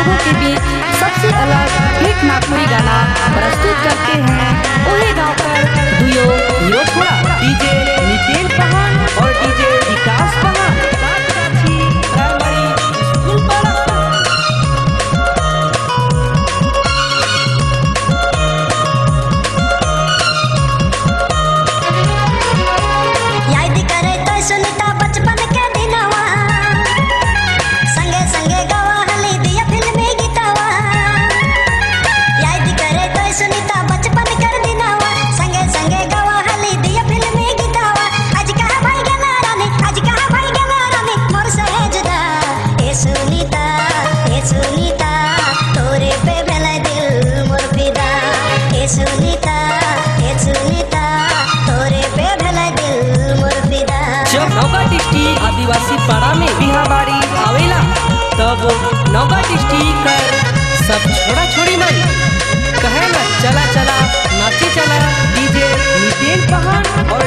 लोगों के बीच सबसे अलग हिट नागपुरी गाना प्रस्तुत करते हैं ओहे गाँव पर दुयो हीरो थोड़ा डीजे नितेन पहाड़ और डीजे विकास पहाड़ नौका डिस्ट्रिक्ट आदिवासी पाड़ा में बिहाबाड़ी आवेला तब नौका डिस्ट्रिक्ट कर सब छोड़ा छोड़ी मन कहे ना चला चला नाचे चला डीजे नितेन पहाड़ और